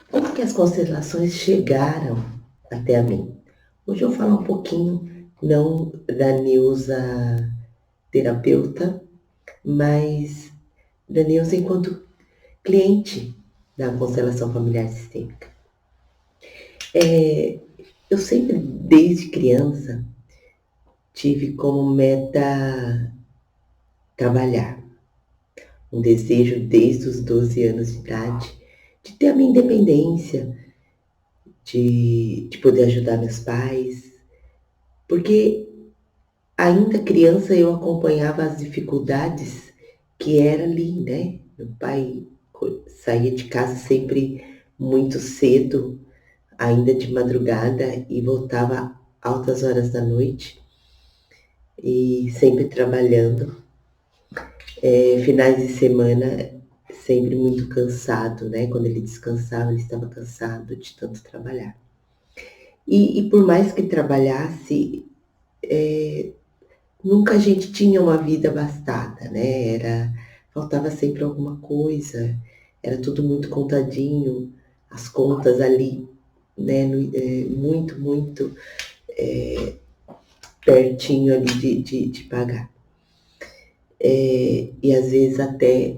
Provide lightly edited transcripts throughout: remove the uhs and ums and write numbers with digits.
Como que as constelações chegaram até a mim? Hoje eu vou falar um pouquinho, não da Neuza terapeuta, mas da Neuza enquanto cliente da constelação familiar sistêmica. Eu sempre, desde criança, tive como meta trabalhar. Um desejo desde os 12 anos de idade de ter a minha independência, de poder ajudar meus pais, porque ainda criança eu acompanhava as dificuldades que era ali, né? Meu pai saía de casa sempre muito cedo, ainda de madrugada, e voltava altas horas da noite, e sempre trabalhando. Finais de semana sempre muito cansado, né? Quando ele descansava, ele estava cansado de tanto trabalhar. E por mais que trabalhasse, nunca a gente tinha uma vida abastada, né? Faltava sempre alguma coisa, era tudo muito contadinho, as contas ali, né? Muito pertinho ali de pagar. E às vezes até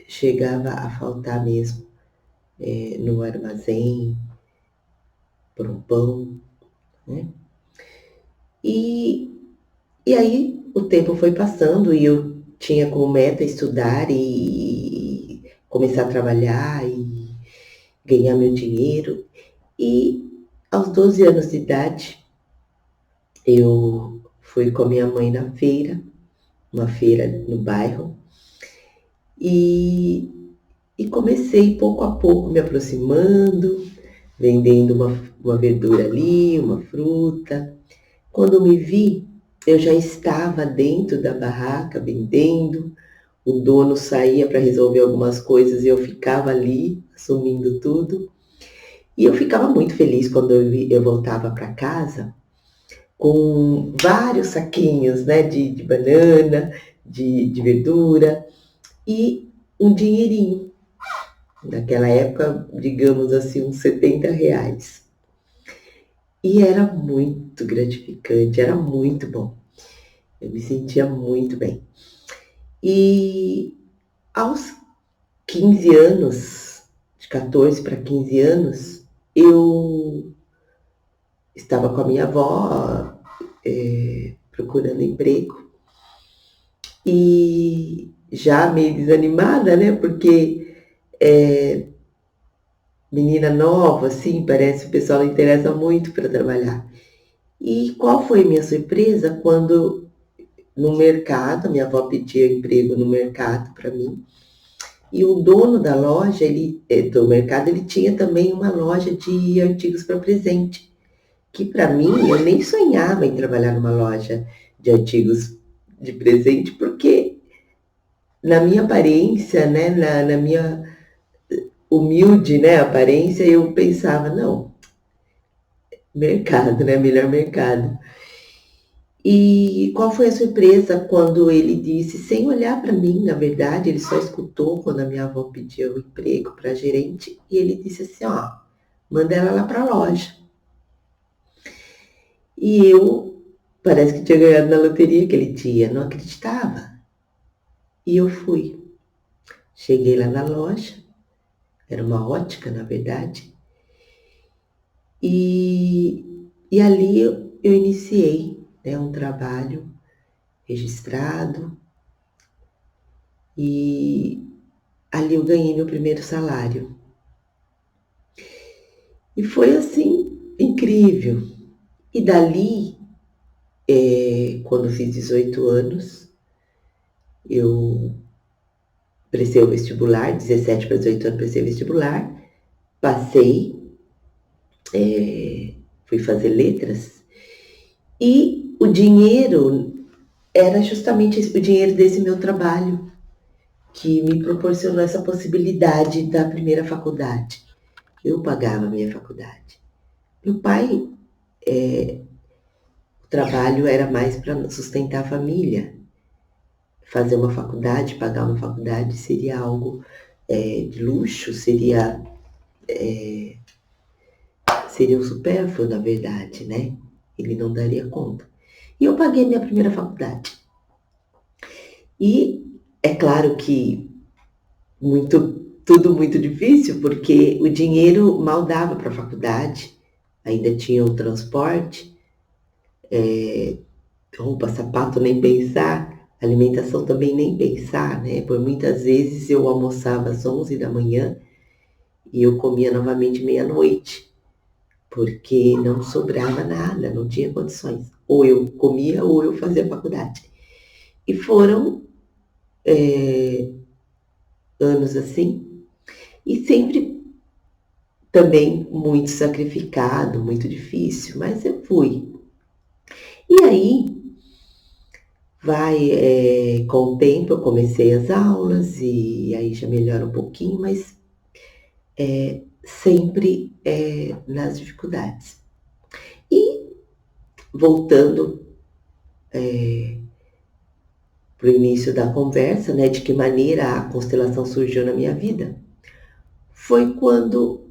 chegava a faltar mesmo no armazém, por um pão, né? E, e aí o tempo foi passando e eu tinha como meta estudar e começar a trabalhar e ganhar meu dinheiro. E aos 12 anos de idade, eu fui com a minha mãe na feira, uma feira no bairro, e, e comecei pouco a pouco me aproximando, vendendo uma verdura ali, uma fruta. Quando me vi, eu já estava dentro da barraca vendendo, o dono saía para resolver algumas coisas e eu ficava ali, assumindo tudo. E eu ficava muito feliz quando eu voltava para casa com vários saquinhos, né, de banana, de verdura e um dinheirinho. Naquela época, digamos assim, uns R$ 70. E era muito gratificante, era muito bom. Eu me sentia muito bem. E aos 15 anos, de 14 para 15 anos, eu estava com a minha avó procurando emprego e já meio desanimada, né? Porque menina nova, assim, parece que o pessoal não interessa muito para trabalhar. E qual foi minha surpresa quando no mercado, minha avó pedia emprego no mercado para mim, e o dono da loja, do mercado, ele tinha também uma loja de artigos para presente, que para mim, eu nem sonhava em trabalhar numa loja de artigos de presente, porque na minha aparência, né, na minha humilde, né, aparência, eu pensava, não, mercado, né, melhor mercado. E qual foi a surpresa quando ele disse, sem olhar para mim, na verdade, ele só escutou quando a minha avó pediu o emprego para gerente, e ele disse assim, ó, manda ela lá para a loja. E eu, parece que tinha ganhado na loteria aquele dia, não acreditava. E eu fui. Cheguei lá na loja, era uma ótica, na verdade, e ali eu iniciei, né, um trabalho registrado, e ali eu ganhei meu primeiro salário. E foi assim, incrível. E dali, quando eu fiz 18 anos, eu prestei o vestibular, 17 para 18 anos prestei o vestibular, passei, fui fazer letras, e o dinheiro era justamente o dinheiro desse meu trabalho, que me proporcionou essa possibilidade da primeira faculdade. Eu pagava a minha faculdade. Meu pai, o trabalho era mais para sustentar a família. Fazer uma faculdade, pagar uma faculdade seria algo de luxo, seria seriam supérfluos, na verdade, né? Ele não daria conta. E eu paguei minha primeira faculdade. E é claro que tudo muito difícil, porque o dinheiro mal dava para a faculdade, ainda tinha o transporte, roupa, sapato, nem pensar, alimentação também nem pensar, né? Por muitas vezes eu almoçava às 11 da manhã e eu comia novamente meia-noite, porque não sobrava nada, não tinha condições. Ou eu comia ou eu fazia faculdade. E foram anos assim, e sempre também muito sacrificado, muito difícil, mas eu fui. E aí, com o tempo eu comecei as aulas e aí já melhora um pouquinho, mas sempre nas dificuldades. E voltando para o início da conversa, né, de que maneira a constelação surgiu na minha vida, foi quando,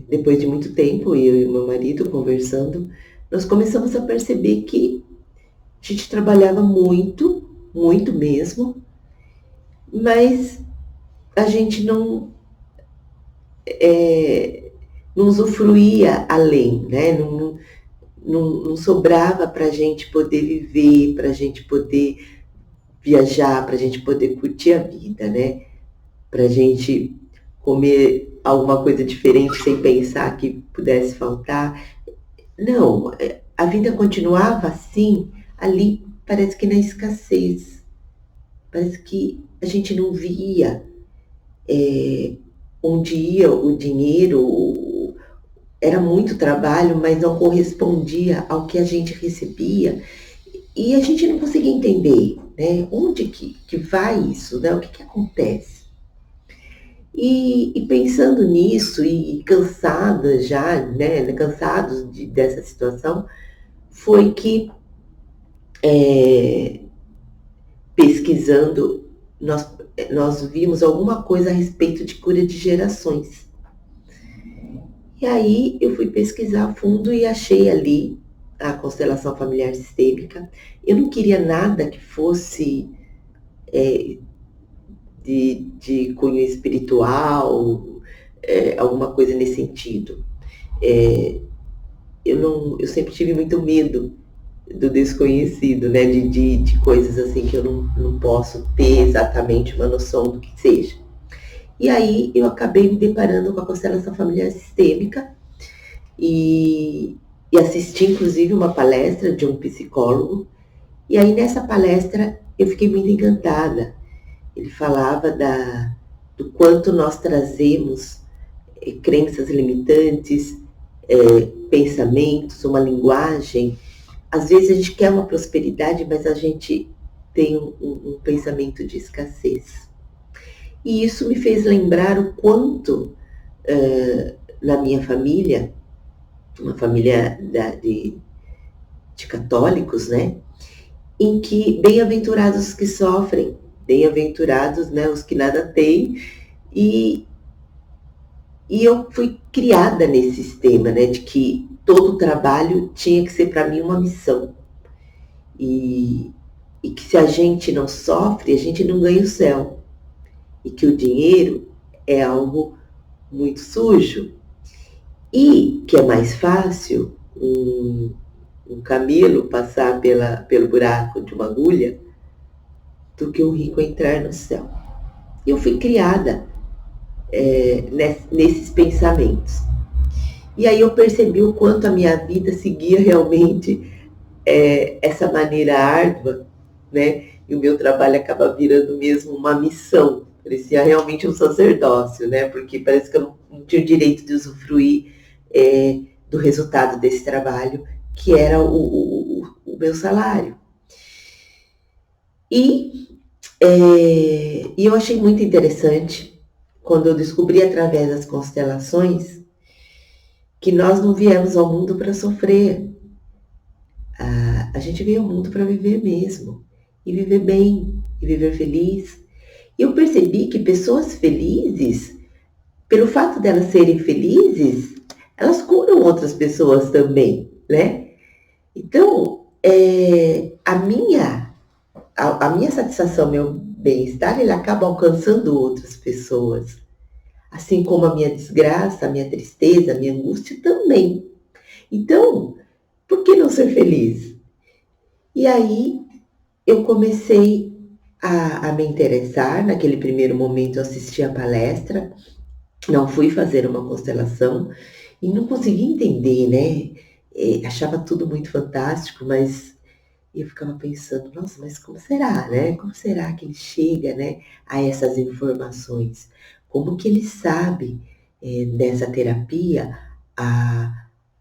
depois de muito tempo, eu e meu marido conversando, nós começamos a perceber que a gente trabalhava muito, muito mesmo, mas a gente não usufruía além, né? Não sobrava para a gente poder viver, para a gente poder viajar, para a gente poder curtir a vida, né? Para a gente comer alguma coisa diferente sem pensar que pudesse faltar. Não, a vida continuava assim, ali, parece que na escassez. Parece que a gente não via onde ia o dinheiro, era muito trabalho, mas não correspondia ao que a gente recebia. E a gente não conseguia entender, né? Onde que vai isso, né? O que acontece? E pensando nisso e cansada já, né? Cansados dessa situação, foi que pesquisando, nós vimos alguma coisa a respeito de cura de gerações. E aí eu fui pesquisar a fundo e achei ali a constelação familiar sistêmica. Eu não queria nada que fosse de cunho espiritual, alguma coisa nesse sentido. Eu sempre tive muito medo do desconhecido, né? De coisas assim que eu não posso ter exatamente uma noção do que seja. E aí eu acabei me deparando com a constelação familiar sistêmica e assisti inclusive uma palestra de um psicólogo. E aí nessa palestra eu fiquei muito encantada. Ele falava do quanto nós trazemos crenças limitantes, pensamentos, uma linguagem. Às vezes a gente quer uma prosperidade, mas a gente tem um pensamento de escassez. E isso me fez lembrar o quanto, na minha família, uma família de católicos, né? Em que bem-aventurados os que sofrem, bem-aventurados, né, os que nada têm. E eu fui criada nesse sistema, né, de que todo trabalho tinha que ser para mim uma missão. E que se a gente não sofre, a gente não ganha o céu. E que o dinheiro é algo muito sujo. E que é mais fácil um camelo passar pelo buraco de uma agulha do que um rico entrar no céu. E eu fui criada nesses pensamentos. E aí eu percebi o quanto a minha vida seguia realmente essa maneira árdua, né? E o meu trabalho acaba virando mesmo uma missão. Parecia realmente um sacerdócio, né? Porque parece que eu não tinha o direito de usufruir do resultado desse trabalho, que era o meu salário. E eu achei muito interessante quando eu descobri através das constelações que nós não viemos ao mundo para sofrer. A gente veio ao mundo para viver mesmo, e viver bem, e viver feliz. E eu percebi que pessoas felizes pelo fato delas serem felizes, elas curam outras pessoas também, né? Então, a minha satisfação, meu bem-estar, ele acaba alcançando outras pessoas. Assim como a minha desgraça, a minha tristeza, a minha angústia também. Então, por que não ser feliz? E aí eu comecei a me interessar. Naquele primeiro momento eu assisti a palestra, não fui fazer uma constelação e não consegui entender, né? Achava tudo muito fantástico, mas eu ficava pensando, nossa, mas como será, né? Como será que ele chega, né, a essas informações? Como que ele sabe dessa terapia,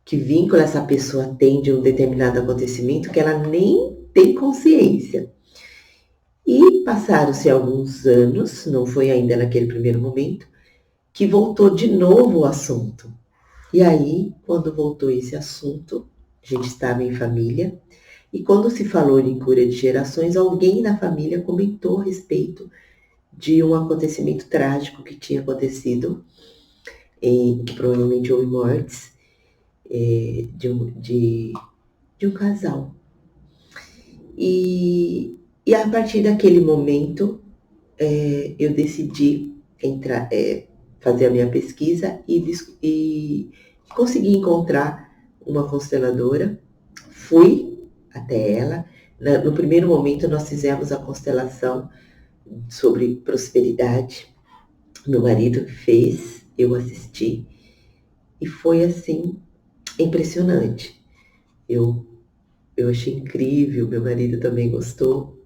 que vínculo essa pessoa tem de um determinado acontecimento que ela nem tem consciência? E passaram-se alguns anos, não foi ainda naquele primeiro momento, que voltou de novo o assunto. E aí, quando voltou esse assunto, a gente estava em família, e quando se falou em cura de gerações, alguém na família comentou a respeito de um acontecimento trágico que tinha acontecido, que provavelmente houve mortes, de um casal. E a partir daquele momento, eu decidi fazer a minha pesquisa e consegui encontrar uma consteladora. Fui até ela. No primeiro momento, nós fizemos a constelação sobre prosperidade. Meu marido fez, eu assisti. E foi, assim, impressionante. Eu achei incrível, meu marido também gostou.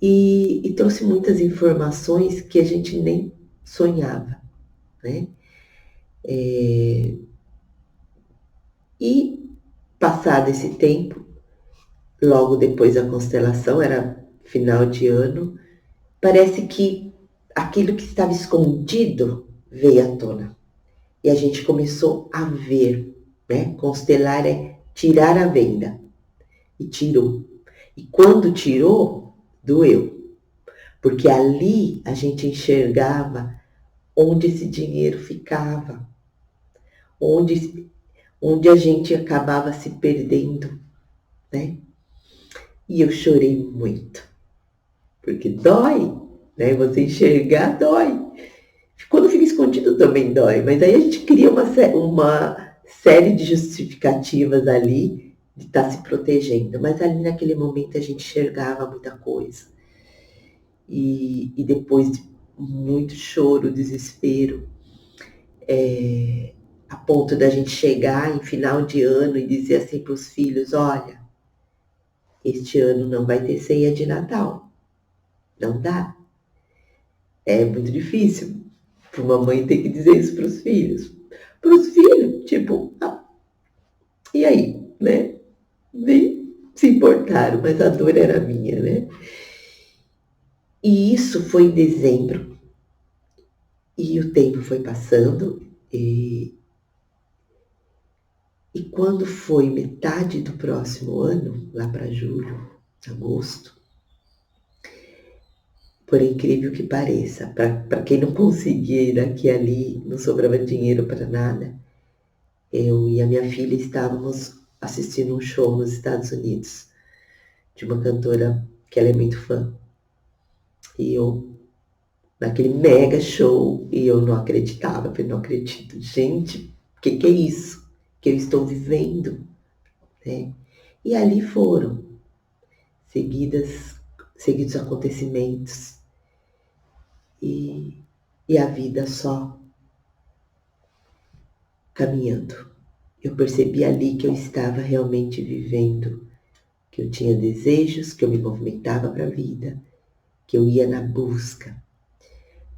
E trouxe muitas informações que a gente nem sonhava, né? E passado esse tempo, logo depois da constelação, era final de ano, parece que aquilo que estava escondido veio à tona. E a gente começou a ver, né? Constelar é tirar a venda. E tirou. E quando tirou, doeu. Porque ali a gente enxergava onde esse dinheiro ficava. Onde a gente acabava se perdendo, né? E eu chorei muito. Porque dói, né? Você enxergar dói. Quando fica escondido também dói, mas aí a gente cria uma série de justificativas ali de estar se protegendo. Mas ali naquele momento a gente enxergava muita coisa. E depois de muito choro, desespero, a ponto da gente chegar em final de ano e dizer assim para os filhos, olha, este ano não vai ter ceia de Natal. Não dá. É muito difícil para uma mãe ter que dizer isso para os filhos. Para os filhos, tipo, e aí, né? Nem se importaram, mas a dor era minha, né? E isso foi em dezembro. E o tempo foi passando. E quando foi metade do próximo ano, lá para julho, agosto, por incrível que pareça, para quem não conseguia ir daqui e ali, não sobrava dinheiro para nada, eu e a minha filha estávamos assistindo um show nos Estados Unidos de uma cantora que ela é muito fã. E eu, naquele mega show, e eu não acreditava, eu falei, não acredito. Gente, o que é isso que eu estou vivendo? Né? E ali foram seguidos acontecimentos e a vida só caminhando. Eu percebi ali que eu estava realmente vivendo, que eu tinha desejos, que eu me movimentava para a vida, que eu ia na busca,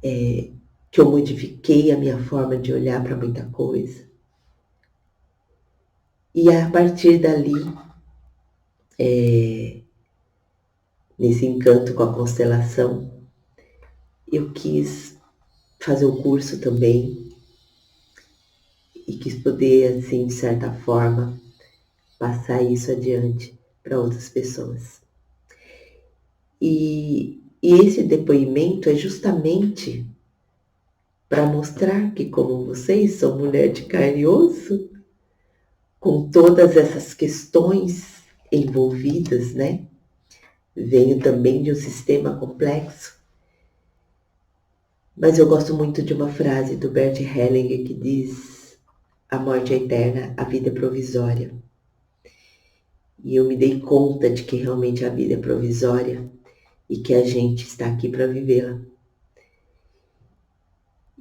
que eu modifiquei a minha forma de olhar para muita coisa. E a partir dali, nesse encanto com a constelação, eu quis fazer o curso também e quis poder, assim, de certa forma, passar isso adiante para outras pessoas. E esse depoimento é justamente para mostrar que, como vocês, sou mulher de carne e osso, com todas essas questões envolvidas, né? Venho também de um sistema complexo. Mas eu gosto muito de uma frase do Bert Hellinger que diz: a morte é eterna, a vida é provisória. E eu me dei conta de que realmente a vida é provisória e que a gente está aqui para vivê-la.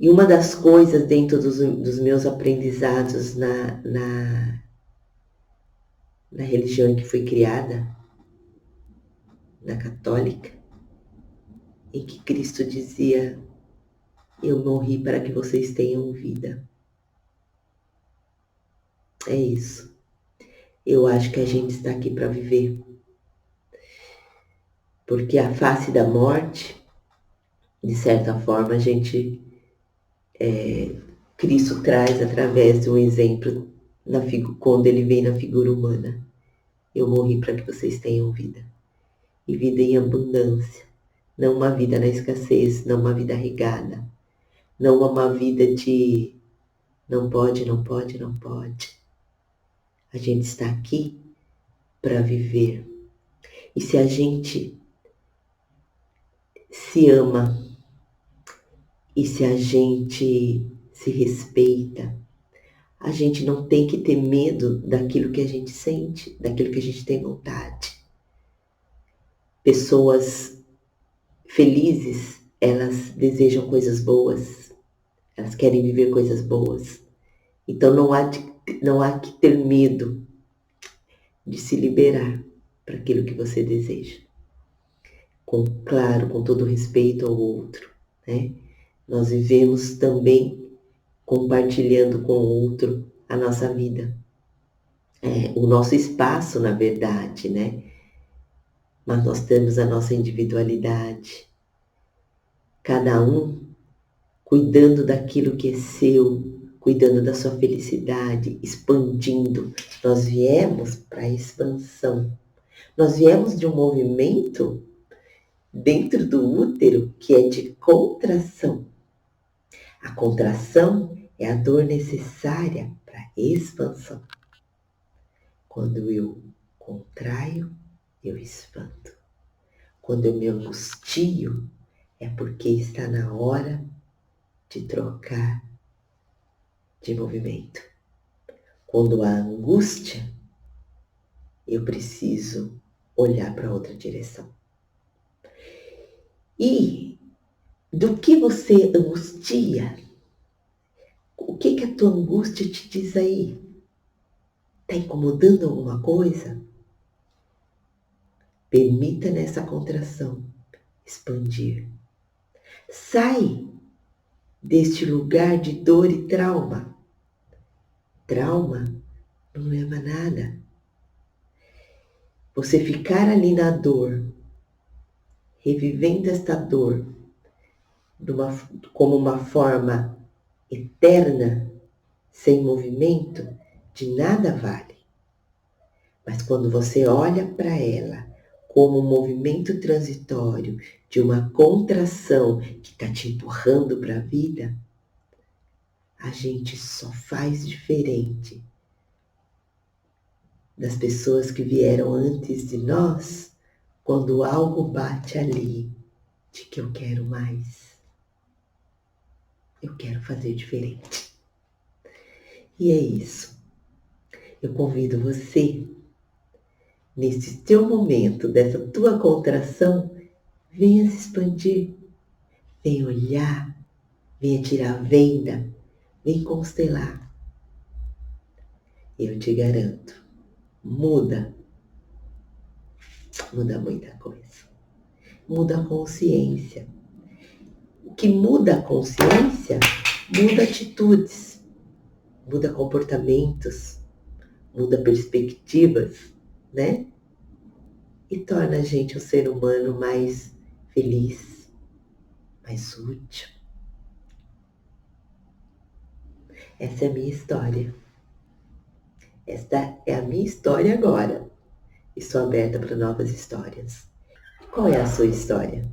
E uma das coisas dentro dos meus aprendizados na religião em que fui criada, na católica, em que Cristo dizia: eu morri para que vocês tenham vida. É isso. Eu acho que a gente está aqui para viver. Porque a face da morte, de certa forma, Cristo traz através de um exemplo quando ele vem na figura humana. Eu morri para que vocês tenham vida. E vida em abundância. Não uma vida na escassez, não uma vida regada. Não uma vida de não pode, não pode, não pode. A gente está aqui para viver. E se a gente se ama, e se a gente se respeita, a gente não tem que ter medo daquilo que a gente sente, daquilo que a gente tem vontade. Pessoas felizes, elas desejam coisas boas, elas querem viver coisas boas. Então não há que ter medo de se liberar para aquilo que você deseja. Claro, com todo respeito ao outro, né? Nós vivemos também compartilhando com o outro a nossa vida. O nosso espaço, na verdade, né? Mas nós temos a nossa individualidade. Cada um cuidando daquilo que é seu, cuidando da sua felicidade, expandindo. Nós viemos para a expansão. Nós viemos de um movimento dentro do útero que é de contração. A contração é a dor necessária para a expansão. Quando eu contraio, eu expando. Quando eu me angustio, é porque está na hora de trocar de movimento. Quando há angústia, eu preciso olhar para outra direção. E do que você angustia? O que a tua angústia te diz aí? Está incomodando alguma coisa? Permita nessa contração expandir. Sai deste lugar de dor e trauma. Trauma não leva a nada. Você ficar ali na dor, revivendo esta dor como uma forma eterna, sem movimento, de nada vale. Mas quando você olha para ela como um movimento transitório de uma contração que está te empurrando para a vida, a gente só faz diferente das pessoas que vieram antes de nós quando algo bate ali de que eu quero mais. Eu quero fazer diferente. E é isso. Eu convido você, nesse teu momento, dessa tua contração, venha se expandir, venha olhar, venha tirar a venda, venha constelar. Eu te garanto, muda muita coisa. Muda a consciência. O que muda a consciência, muda atitudes, muda comportamentos, muda perspectivas, né? E torna a gente um ser humano mais feliz, mais útil. Essa é a minha história. Esta é a minha história agora. Estou aberta para novas histórias. Qual é a sua história?